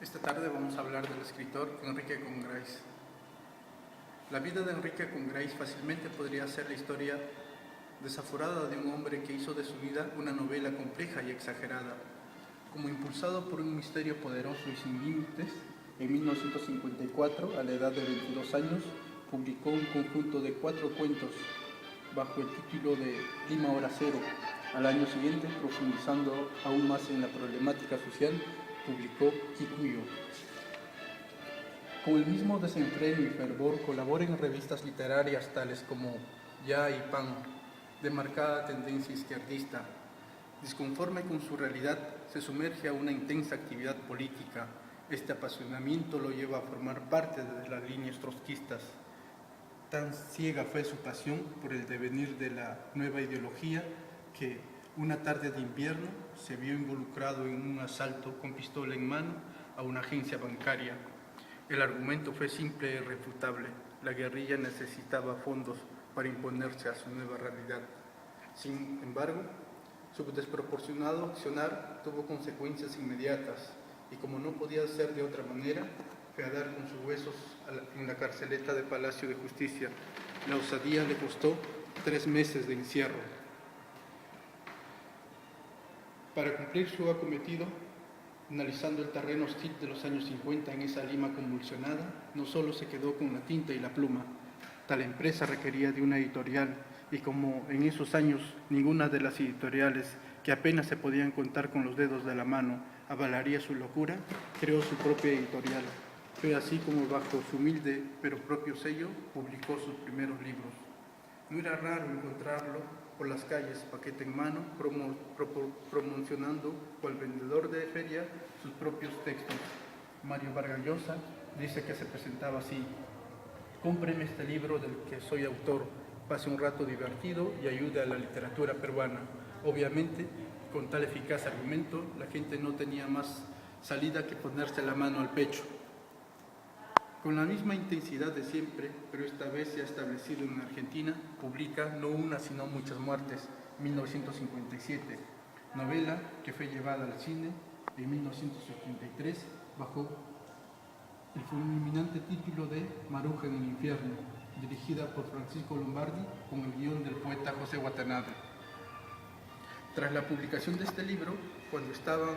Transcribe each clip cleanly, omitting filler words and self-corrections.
Esta tarde vamos a hablar del escritor Enrique Congreix. La vida de Enrique Congreix fácilmente podría ser la historia desaforada de un hombre que hizo de su vida una novela compleja y exagerada. Como impulsado por un misterio poderoso y sin límites, en 1954, a la edad de 22 años, publicó un conjunto de 4 cuentos bajo el título de Lima Hora Cero. Al año siguiente, profundizando aún más en la problemática social, publicó Kikuyo. Con el mismo desenfreno y fervor colabora en revistas literarias tales como Ya y Pan, de marcada tendencia izquierdista. Disconforme con su realidad, se sumerge a una intensa actividad política. Este apasionamiento lo lleva a formar parte de las líneas trotskistas. Tan ciega fue su pasión por el devenir de la nueva ideología que una tarde de invierno se vio involucrado en un asalto con pistola en mano a una agencia bancaria. El argumento fue simple e irrefutable. La guerrilla necesitaba fondos para imponerse a su nueva realidad. Sin embargo, su desproporcionado accionar tuvo consecuencias inmediatas y, como no podía ser de otra manera, fue a dar con sus huesos en la carceleta de Palacio de Justicia. La osadía le costó 3 meses de encierro. Para cumplir su acometido, analizando el terreno hostil de los años 50 en esa Lima convulsionada, no solo se quedó con la tinta y la pluma. Tal empresa requería de una editorial y, como en esos años ninguna de las editoriales, que apenas se podían contar con los dedos de la mano, avalaría su locura, creó su propia editorial. Fue así como, bajo su humilde pero propio sello, publicó sus primeros libros. No era raro encontrarlo por las calles, paquete en mano, promocionando cual vendedor de feria sus propios textos. Mario Vargas Llosa dice que se presentaba así: cómpreme este libro del que soy autor, pase un rato divertido y ayude a la literatura peruana. Obviamente, con tal eficaz argumento, la gente no tenía más salida que ponerse la mano al pecho. Con la misma intensidad de siempre, pero esta vez ya establecido en Argentina, publica No una sino muchas muertes, 1957, novela que fue llevada al cine en 1983 bajo el fulminante título de Maruja en el infierno, dirigida por Francisco Lombardi con el guión del poeta José Watanabe. Tras la publicación de este libro, cuando estaba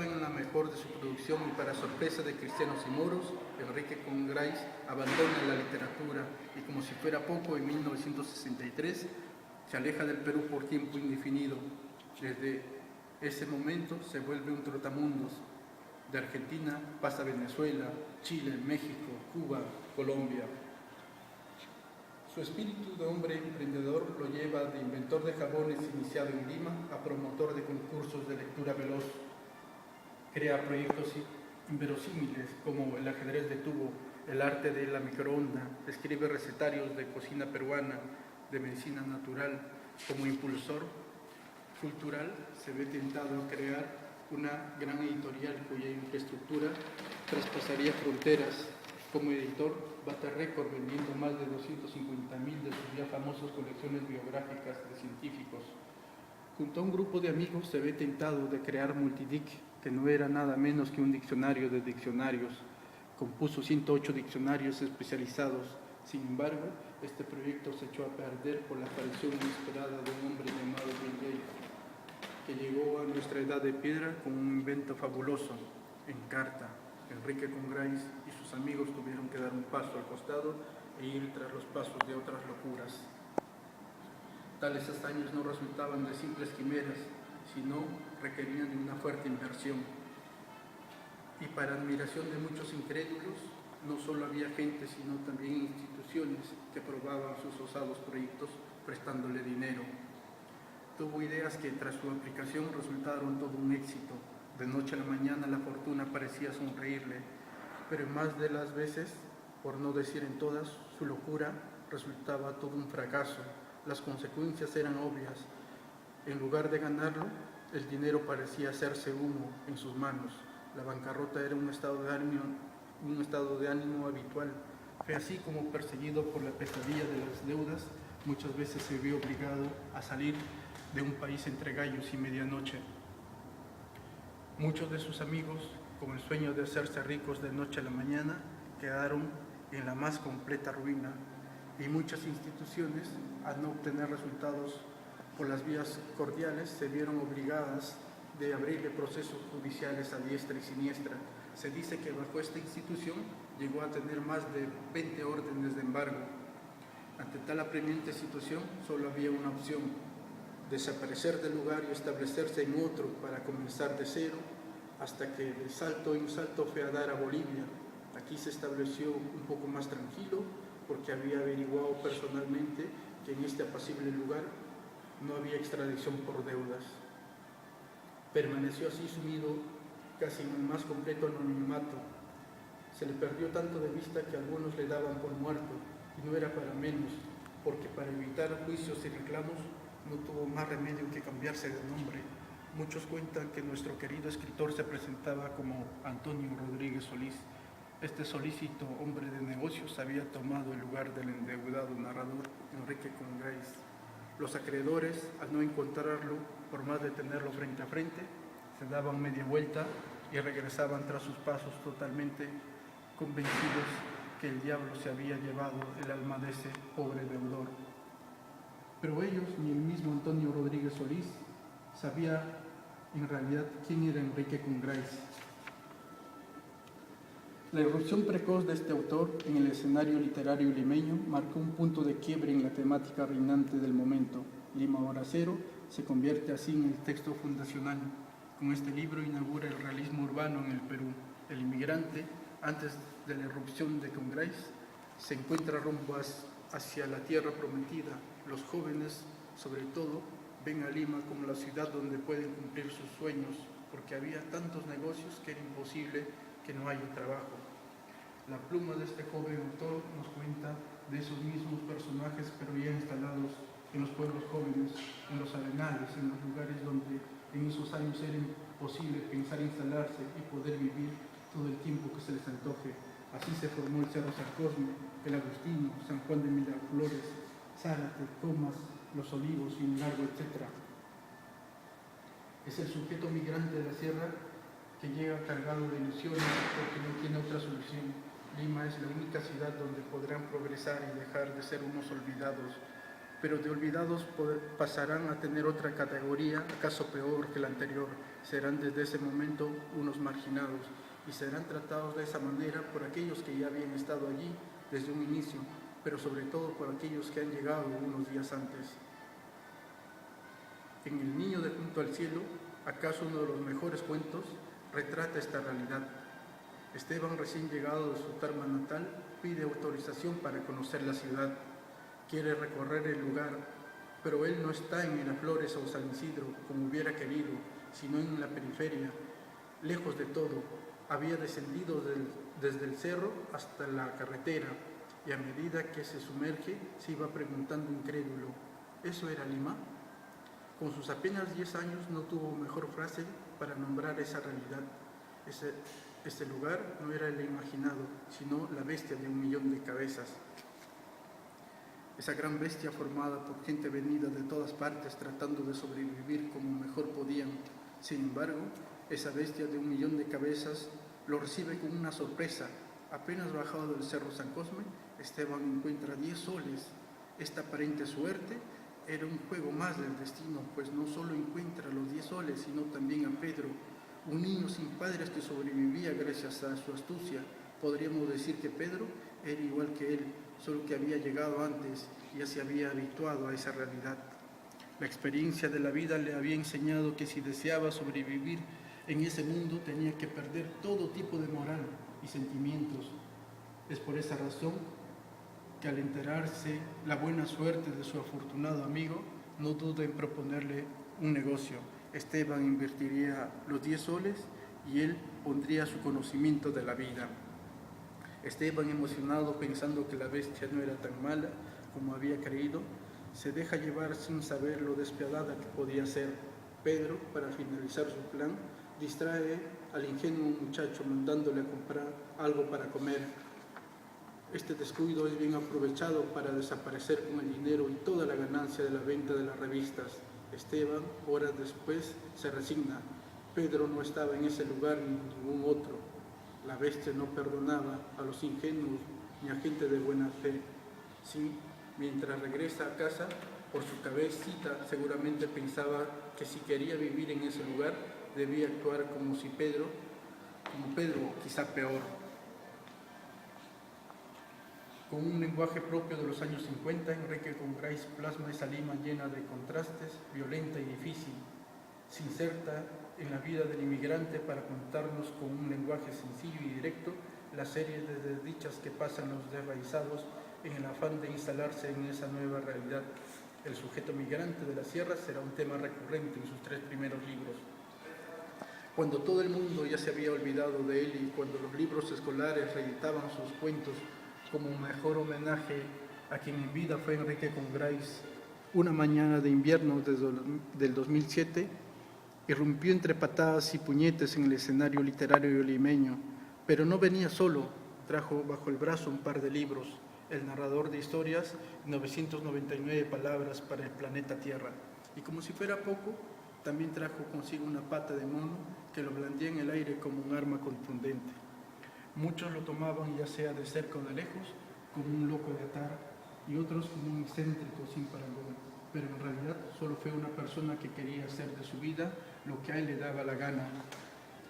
en la mejor de su producción y para sorpresa de cristianos y moros, Enrique Congreix abandona la literatura y, como si fuera poco, en 1963 se aleja del Perú por tiempo indefinido. Desde ese momento se vuelve un trotamundos. De Argentina pasa a Venezuela, Chile, México, Cuba, Colombia. Su espíritu de hombre emprendedor lo lleva de inventor de jabones iniciado en Lima a promotor de concursos de lectura veloz. Crea proyectos inverosímiles como el ajedrez de tubo, el arte de la microonda, escribe recetarios de cocina peruana, de medicina natural. Como impulsor cultural se ve tentado a crear una gran editorial cuya infraestructura traspasaría fronteras. Como editor, bate récord vendiendo más de 250.000 de sus ya famosas colecciones biográficas de científicos. Junto a un grupo de amigos se ve tentado de crear Multidic, que no era nada menos que un diccionario de diccionarios. Compuso 108 diccionarios especializados. Sin embargo, este proyecto se echó a perder por la aparición inesperada de un hombre llamado Bill Gates, que llegó a nuestra edad de piedra con un invento fabuloso. Encarta. Enrique Congreix y sus amigos tuvieron que dar un paso al costado e ir tras los pasos de otras locuras. Tales hazañas no resultaban de simples quimeras, sino requerían de una fuerte inversión. Y para admiración de muchos incrédulos, no solo había gente, sino también instituciones que aprobaban sus osados proyectos prestándole dinero. Tuvo ideas que, tras su aplicación, resultaron todo un éxito. De noche a la mañana la fortuna parecía sonreírle, pero en más de las veces, por no decir en todas, su locura resultaba todo un fracaso. Las consecuencias eran obvias. En lugar de ganarlo, el dinero parecía hacerse humo en sus manos. La bancarrota era un estado de ánimo habitual. Fue así como, perseguido por la pesadilla de las deudas, muchas veces se vio obligado a salir de un país entre gallos y medianoche. Muchos de sus amigos con el sueño de hacerse ricos de noche a la mañana, quedaron en la más completa ruina, y muchas instituciones, al no obtener resultados por las vías cordiales, se vieron obligadas de abrirle procesos judiciales a diestra y siniestra. Se dice que bajo esta institución llegó a tener más de 20 órdenes de embargo. Ante tal apremiante situación, solo había una opción: desaparecer del lugar y establecerse en otro para comenzar de cero, hasta que de salto en salto fue a dar a Bolivia. Aquí se estableció un poco más tranquilo, porque había averiguado personalmente que en este apacible lugar no había extradición por deudas. Permaneció así sumido casi en el más completo anonimato. Se le perdió tanto de vista que algunos le daban por muerto, y no era para menos, porque para evitar juicios y reclamos no tuvo más remedio que cambiarse de nombre. Muchos cuentan que nuestro querido escritor se presentaba como Antonio Rodríguez Solís. Este solícito hombre de negocios había tomado el lugar del endeudado narrador Enrique Congraís. Los acreedores, al no encontrarlo, por más de tenerlo frente a frente, se daban media vuelta y regresaban tras sus pasos totalmente convencidos que el diablo se había llevado el alma de ese pobre deudor. Pero ellos, ni el mismo Antonio Rodríguez Solís, sabía en realidad quién era Enrique Congraís. La irrupción precoz de este autor en el escenario literario limeño marcó un punto de quiebre en la temática reinante del momento. Lima Hora Cero se convierte así en el texto fundacional. Con este libro inaugura el realismo urbano en el Perú. El inmigrante, antes de la irrupción de Congraís, se encuentra rumbo hacia la tierra prometida. Los jóvenes, sobre todo, ven a Lima como la ciudad donde pueden cumplir sus sueños, porque había tantos negocios que era imposible que no haya trabajo. La pluma de este joven autor nos cuenta de esos mismos personajes, pero ya instalados en los pueblos jóvenes, en los arenales, en los lugares donde en esos años era imposible pensar instalarse y poder vivir todo el tiempo que se les antoje. Así se formó el Cerro San Cosme, el Agustino, San Juan de Miraflores, Zárate, Comas, Los Olivos y un largo etcétera. Es el sujeto migrante de la sierra que llega cargado de ilusiones porque no tiene otra solución. Lima es la única ciudad donde podrán progresar y dejar de ser unos olvidados, pero de olvidados pasarán a tener otra categoría, acaso peor que la anterior. Serán desde ese momento unos marginados y serán tratados de esa manera por aquellos que ya habían estado allí desde un inicio, pero sobre todo por aquellos que han llegado unos días antes. En El Niño de Junto al Cielo, acaso uno de los mejores cuentos, retrata esta realidad. Esteban, recién llegado de su Tarma natal, pide autorización para conocer la ciudad. Quiere recorrer el lugar, pero él no está en Miraflores o San Isidro, como hubiera querido, sino en la periferia, lejos de todo. Había descendido desde el cerro hasta la carretera, y a medida que se sumerge, se iba preguntando incrédulo, ¿eso era Lima? Con sus apenas 10 años no tuvo mejor frase para nombrar esa realidad. Este lugar no era el imaginado, sino la bestia de 1.000.000 de cabezas. Esa gran bestia formada por gente venida de todas partes tratando de sobrevivir como mejor podían. Sin embargo, esa bestia de 1.000.000 de cabezas lo recibe con una sorpresa. Apenas bajado del Cerro San Cosme, Esteban encuentra 10 soles. Esta aparente suerte era un juego más del destino, pues no solo encuentra los 10 soles, sino también a Pedro, un niño sin padres que sobrevivía gracias a su astucia. Podríamos decir que Pedro era igual que él, solo que había llegado antes y ya se había habituado a esa realidad. La experiencia de la vida le había enseñado que si deseaba sobrevivir en ese mundo tenía que perder todo tipo de moral y sentimientos. Es por esa razón que al enterarse la buena suerte de su afortunado amigo, no duda en proponerle un negocio. Esteban invertiría los 10 soles y él pondría su conocimiento de la vida. Esteban, emocionado pensando que la bestia no era tan mala como había creído, se deja llevar sin saber lo despiadada que podía ser. Pedro, para finalizar su plan, distrae al ingenuo muchacho mandándole a comprar algo para comer. Este descuido es bien aprovechado para desaparecer con el dinero y toda la ganancia de la venta de las revistas. Esteban, horas después, se resigna. Pedro no estaba en ese lugar ni en ningún otro. La bestia no perdonaba a los ingenuos ni a gente de buena fe. Sí, mientras regresa a casa, por su cabecita seguramente pensaba que si quería vivir en ese lugar, debía actuar como Pedro, quizá peor. Con un lenguaje propio de los años 50, Enrique Congreix plasma esa Lima llena de contrastes, violenta y difícil. Se inserta en la vida del inmigrante para contarnos con un lenguaje sencillo y directo la serie de desdichas que pasan los desraizados en el afán de instalarse en esa nueva realidad. El sujeto migrante de la sierra será un tema recurrente en sus 3 primeros libros. Cuando todo el mundo ya se había olvidado de él y cuando los libros escolares reeditaban sus cuentos como un mejor homenaje a quien en vida fue Enrique Congreix, una mañana de invierno del 2007, irrumpió entre patadas y puñetes en el escenario literario limeño, pero no venía solo, trajo bajo el brazo un par de libros, El narrador de historias, 999 palabras para el planeta Tierra, y como si fuera poco, también trajo consigo una pata de mono que lo blandía en el aire como un arma contundente. Muchos lo tomaban ya sea de cerca o de lejos como un loco de atar y otros como un excéntrico sin parangón, pero en realidad solo fue una persona que quería hacer de su vida lo que a él le daba la gana.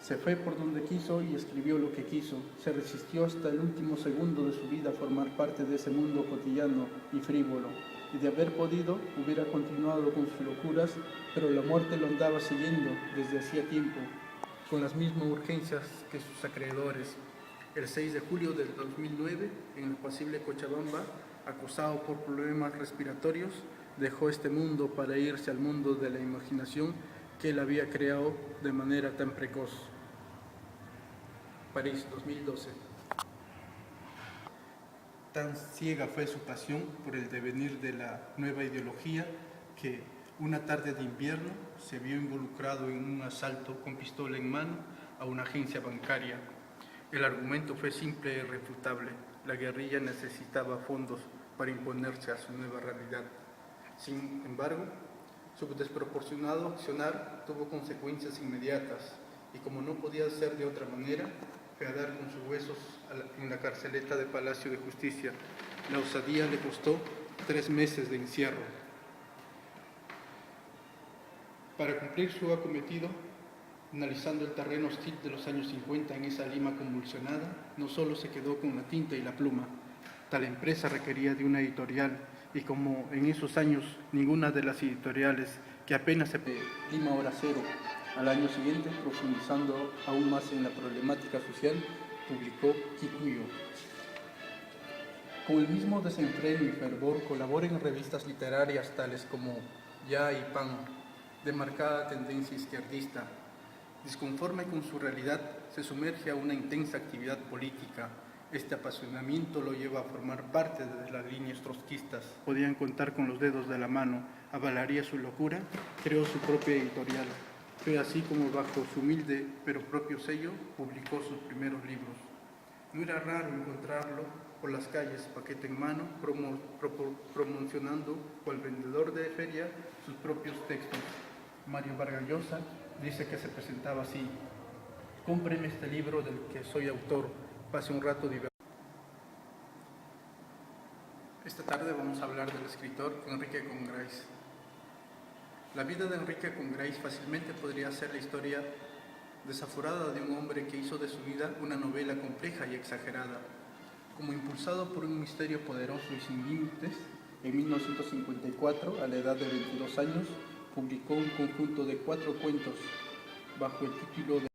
Se fue por donde quiso y escribió lo que quiso. Se resistió hasta el último segundo de su vida a formar parte de ese mundo cotidiano y frívolo. Y de haber podido, hubiera continuado con sus locuras, pero la muerte lo andaba siguiendo desde hacía tiempo, con las mismas urgencias que sus acreedores. El 6 de julio del 2009, en el apacible Cochabamba, acosado por problemas respiratorios, dejó este mundo para irse al mundo de la imaginación que él había creado de manera tan precoz. París, 2012. Tan ciega fue su pasión por el devenir de la nueva ideología que una tarde de invierno se vio involucrado en un asalto con pistola en mano a una agencia bancaria. El argumento fue simple e irrefutable. La guerrilla necesitaba fondos para imponerse a su nueva realidad. Sin embargo, su desproporcionado accionar tuvo consecuencias inmediatas y como no podía ser de otra manera, fue a dar con sus huesos en la carceleta de Palacio de Justicia. La osadía le costó 3 meses de encierro. Para cumplir su acometido, analizando el terreno hostil de los años 50 en esa Lima convulsionada, no solo se quedó con la tinta y la pluma. Tal empresa requería de una editorial y como en esos años ninguna de las editoriales que apenas se Lima Hora Cero, al año siguiente, profundizando aún más en la problemática social, publicó Kikuyo. Con el mismo desenfreno y fervor colabora en revistas literarias tales como Ya y Pan, de marcada tendencia izquierdista. Disconforme con su realidad, se sumerge a una intensa actividad política. Este apasionamiento lo lleva a formar parte de las líneas trotskistas. Podían contar con los dedos de la mano, avalaría su locura, creó su propia editorial. Fue así como bajo su humilde pero propio sello publicó sus primeros libros. No era raro encontrarlo por las calles, paquete en mano, promocionando cual vendedor de feria sus propios textos. Mario Vargas Llosa dice que se presentaba así: cómpreme este libro del que soy autor, pase un rato divertido. Esta tarde vamos a hablar del escritor Enrique Congreix. La vida de Enrique Congreix fácilmente podría ser la historia desaforada de un hombre que hizo de su vida una novela compleja y exagerada. Como impulsado por un misterio poderoso y sin límites, en 1954, a la edad de 22 años, publicó un conjunto de 4 cuentos bajo el título de